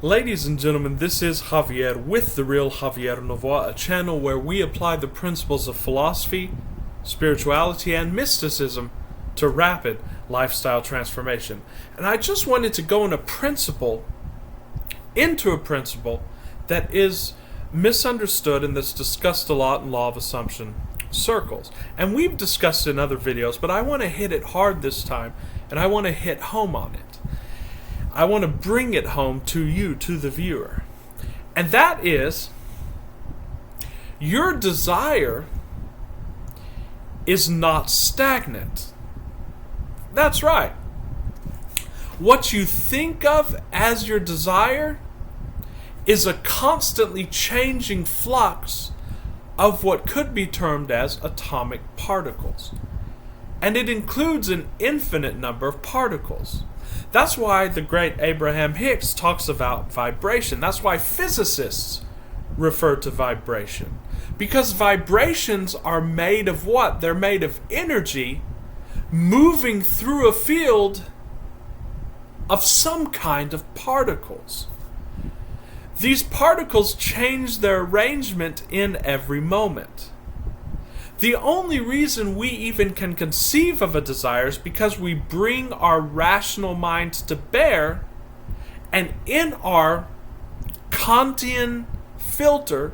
Ladies and gentlemen, this is Javier with The Real Javier Novoa, a channel where we apply the principles of philosophy, spirituality, and mysticism to rapid lifestyle transformation. And I just wanted to go into a principle that is misunderstood and that's discussed a lot in law of assumption circles. And we've discussed it in other videos, but I want to hit it hard this time, and I want to hit home on it. I want to bring it home to you, to the viewer. And that is, your desire is not stagnant. That's right. What you think of as your desire is a constantly changing flux of what could be termed as atomic particles. And it includes an infinite number of particles. That's why the great Abraham Hicks talks about vibration. That's why physicists refer to vibration. Because vibrations are made of what? They're made of energy moving through a field of some kind of particles. These particles change their arrangement in every moment. The only reason we even can conceive of a desire is because we bring our rational minds to bear, and in our Kantian filter,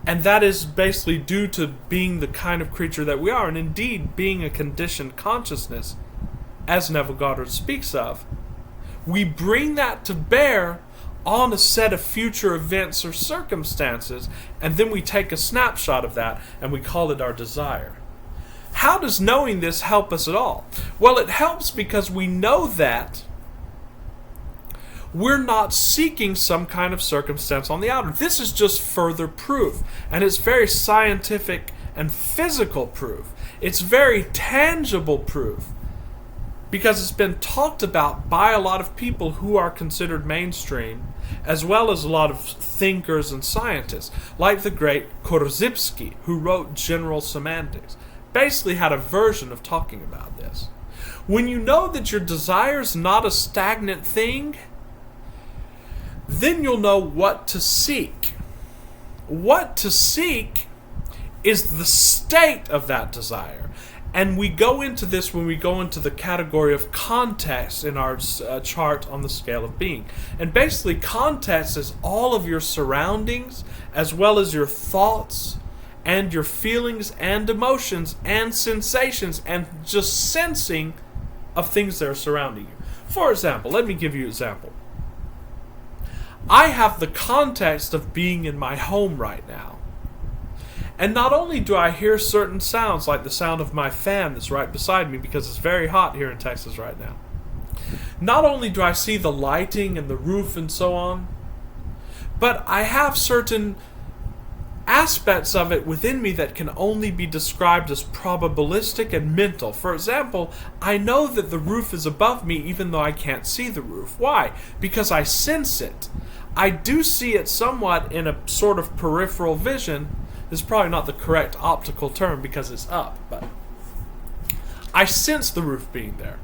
and that is basically due to being the kind of creature that we are, and indeed being a conditioned consciousness, as Neville Goddard speaks of, we bring that to bear on a set of future events or circumstances, and then we take a snapshot of that and we call it our desire. How does knowing this help us at all? Well, it helps because we know that we're not seeking some kind of circumstance on the outer. This is just further proof, and it's very scientific and physical proof. It's very tangible proof, because it's been talked about by a lot of people who are considered mainstream, as well as a lot of thinkers and scientists, like the great Korzybski, who wrote General Semantics, basically had a version of talking about this. When you know that your desire is not a stagnant thing, then you'll know what to seek. What to seek is the state of that desire. And we go into this when we go into the category of context in our chart on the scale of being. And basically, context is all of your surroundings, as well as your thoughts, and your feelings, and emotions, and sensations, and just sensing of things that are surrounding you. For example, let me give you an example. I have the context of being in my home right now. And not only do I hear certain sounds, like the sound of my fan that's right beside me, because it's very hot here in Texas right now. Not only do I see the lighting and the roof and so on, but I have certain aspects of it within me that can only be described as probabilistic and mental. For example, I know that the roof is above me even though I can't see the roof. Why? Because I sense it. I do see it somewhat in a sort of peripheral vision. This is probably not the correct optical term because it's up, but I sense the roof being there.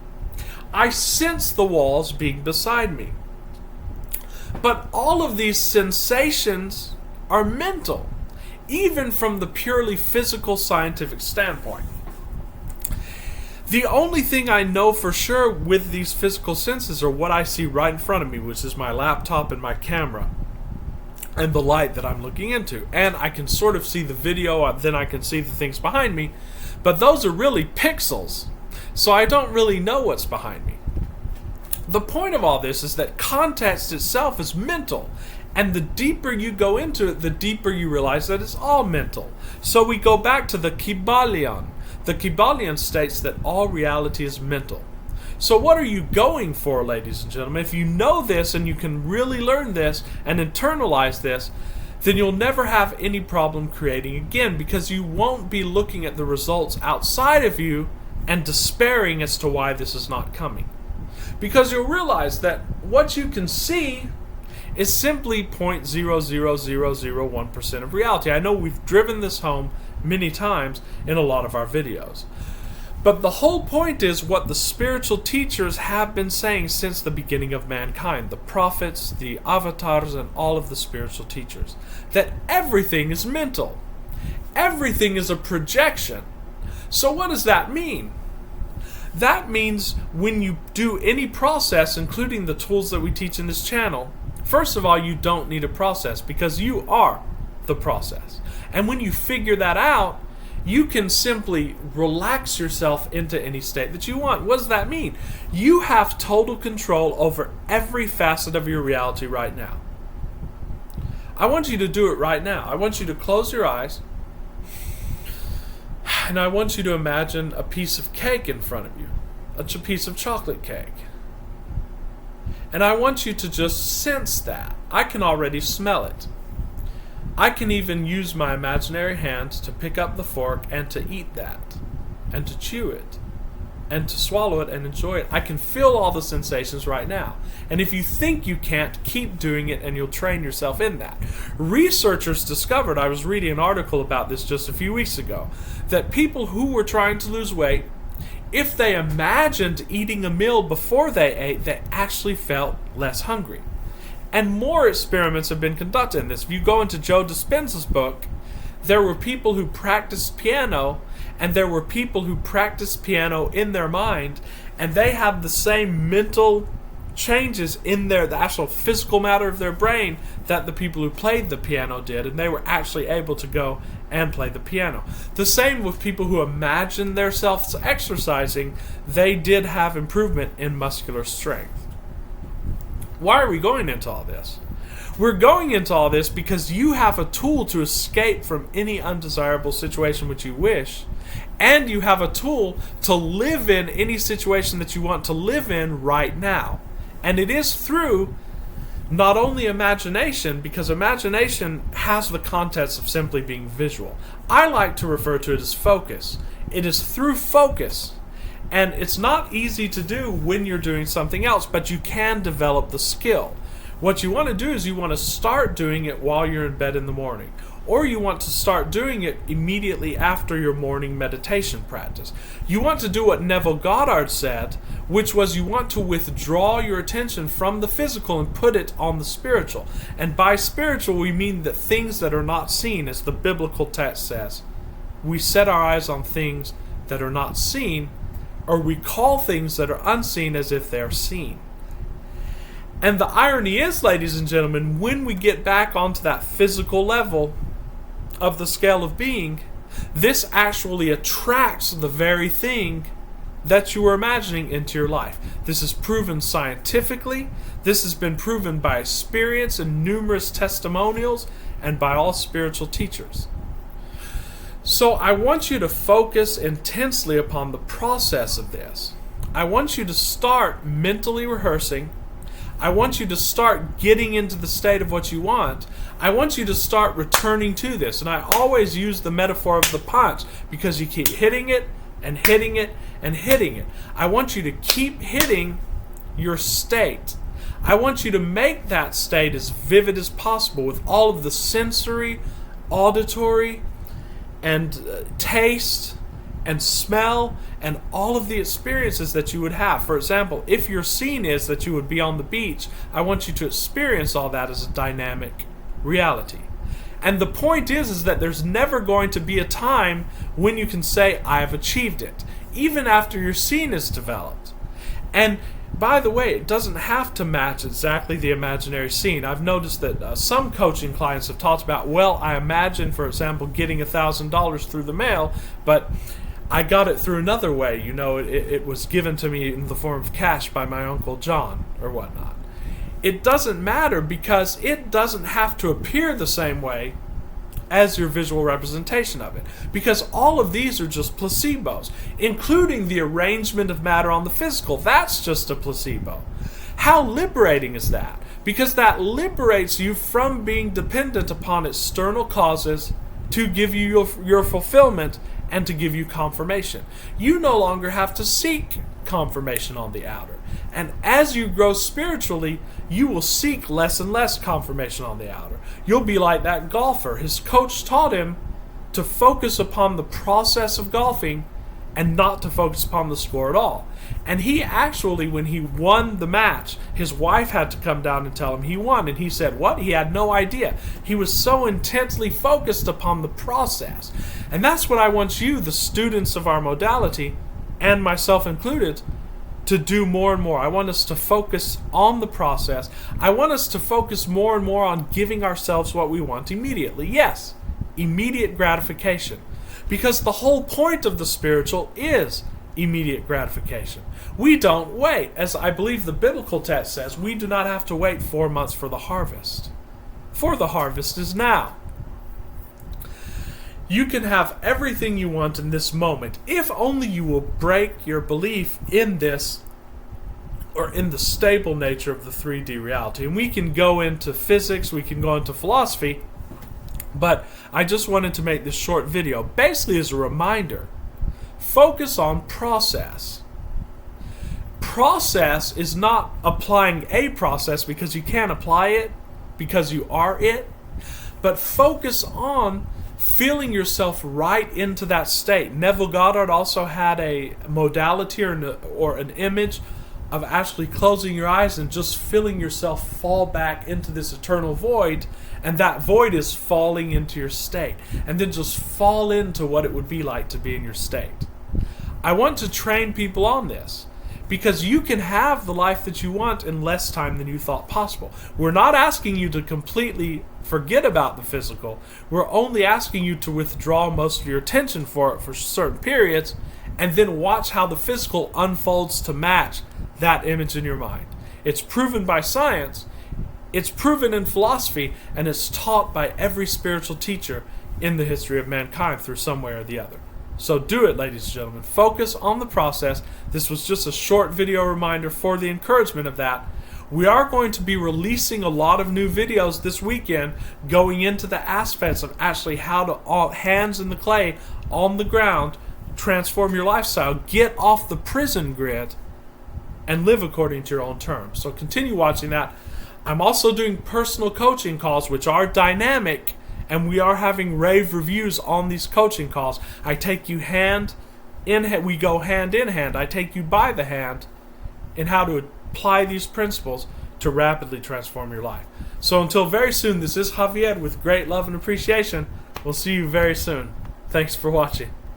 I sense the walls being beside me. But all of these sensations are mental, even from the purely physical scientific standpoint. The only thing I know for sure with these physical senses are what I see right in front of me, which is my laptop and my camera, and the light that I'm looking into. And I can sort of see the video, then I can see the things behind me, but those are really pixels, so I don't really know what's behind me. The point of all this is that context itself is mental, and the deeper you go into it, the deeper you realize that it's all mental. So we go back to the Kybalion. The Kybalion states that all reality is mental. So what are you going for, ladies and gentlemen? If you know this and you can really learn this and internalize this, then you'll never have any problem creating again, because you won't be looking at the results outside of you and despairing as to why this is not coming. Because you'll realize that what you can see is simply 0.00001% of reality. I know we've driven this home many times in a lot of our videos. But the whole point is what the spiritual teachers have been saying since the beginning of mankind, the prophets, the avatars, and all of the spiritual teachers, that everything is mental. Everything is a projection. So what does that mean? That means when you do any process, including the tools that we teach in this channel, first of all, you don't need a process because you are the process. And when you figure that out, you can simply relax yourself into any state that you want. What does that mean? You have total control over every facet of your reality right now. I want you to do it right now. I want you to close your eyes, and I want you to imagine a piece of cake in front of you. It's a piece of chocolate cake. And I want you to just sense that. I can already smell it. I can even use my imaginary hands to pick up the fork and to eat that, and to chew it, and to swallow it and enjoy it. I can feel all the sensations right now. And if you think you can't, keep doing it and you'll train yourself in that. Researchers discovered, I was reading an article about this just a few weeks ago, that people who were trying to lose weight, if they imagined eating a meal before they ate, they actually felt less hungry. And more experiments have been conducted in this. If you go into Joe Dispenza's book, there were people who practiced piano, and there were people who practiced piano in their mind, and they had the same mental changes in the actual physical matter of their brain that the people who played the piano did, and they were actually able to go and play the piano. The same with people who imagined themselves exercising, they did have improvement in muscular strength. Why are we going into all this? We're going into all this because you have a tool to escape from any undesirable situation which you wish, and you have a tool to live in any situation that you want to live in right now. And it is through not only imagination, because imagination has the context of simply being visual. I like to refer to it as focus. It is through focus. And it's not easy to do when you're doing something else, but you can develop the skill. What you want to do is you want to start doing it while you're in bed in the morning. Or you want to start doing it immediately after your morning meditation practice. You want to do what Neville Goddard said, which was you want to withdraw your attention from the physical and put it on the spiritual. And by spiritual, we mean the things that are not seen, as the biblical text says. We set our eyes on things that are not seen, or we call things that are unseen as if they are seen. And the irony is, ladies and gentlemen, when we get back onto that physical level of the scale of being, this actually attracts the very thing that you were imagining into your life. This is proven scientifically. This has been proven by experience and numerous testimonials and by all spiritual teachers. So I want you to focus intensely upon the process of this. I want you to start mentally rehearsing. I want you to start getting into the state of what you want. I want you to start returning to this. And I always use the metaphor of the punch because you keep hitting it and hitting it and hitting it. I want you to keep hitting your state. I want you to make that state as vivid as possible with all of the sensory, auditory, and taste and smell and all of the experiences that you would have. For example, if your scene is that you would be on the beach, I want you to experience all that as a dynamic reality. And the point is that there's never going to be a time when you can say, I have achieved it, even after your scene is developed. And by the way, it doesn't have to match exactly the imaginary scene. I've noticed that some coaching clients have talked about, well, I imagine, for example, getting $1,000 through the mail, but I got it through another way. You know, it was given to me in the form of cash by my Uncle John or whatnot. It doesn't matter because it doesn't have to appear the same way as your visual representation of it. Because all of these are just placebos, including the arrangement of matter on the physical. That's just a placebo. How liberating is that? Because that liberates you from being dependent upon external causes to give you your fulfillment and to give you confirmation. You no longer have to seek confirmation on the outer. And as you grow spiritually, you will seek less and less confirmation on the outer. You'll be like that golfer. His coach taught him to focus upon the process of golfing and not to focus upon the score at all. And he actually, when he won the match, his wife had to come down and tell him he won. And he said, what? He had no idea. He was so intensely focused upon the process. And that's what I want you, the students of our modality, and myself included, to do more and more. I want us to focus on the process. I want us to focus more and more on giving ourselves what we want immediately. Yes, immediate gratification. Because the whole point of the spiritual is immediate gratification. We don't wait. As I believe the biblical text says, we do not have to wait 4 months for the harvest. For the harvest is now. You can have everything you want in this moment if only you will break your belief in this, or in the stable nature of the 3D reality. And we can go into physics, we can go into philosophy, but I just wanted to make this short video basically as a reminder. Focus on process. Process is not applying a process because you can't apply it, because you are it, but focus on feeling yourself right into that state. Neville Goddard also had a modality or an image of actually closing your eyes and just feeling yourself fall back into this eternal void, and that void is falling into your state. And then just fall into what it would be like to be in your state. I want to train people on this, because you can have the life that you want in less time than you thought possible. We're not asking you to completely forget about the physical. We're only asking you to withdraw most of your attention for it for certain periods, and then watch how the physical unfolds to match that image in your mind. It's proven by science, it's proven in philosophy, and it's taught by every spiritual teacher in the history of mankind through some way or the other. So do it, ladies and gentlemen. Focus on the process. This was just a short video reminder for the encouragement of that. We are going to be releasing a lot of new videos this weekend going into the aspects of actually how to, hands in the clay, on the ground, transform your lifestyle, get off the prison grid, and live according to your own terms. So continue watching that. I'm also doing personal coaching calls, which are dynamic, and we are having rave reviews on these coaching calls. I take you hand in hand. We go hand in hand. I take you by the hand in how to apply these principles to rapidly transform your life. So until very soon, this is Javier with great love and appreciation. We'll see you very soon. Thanks for watching.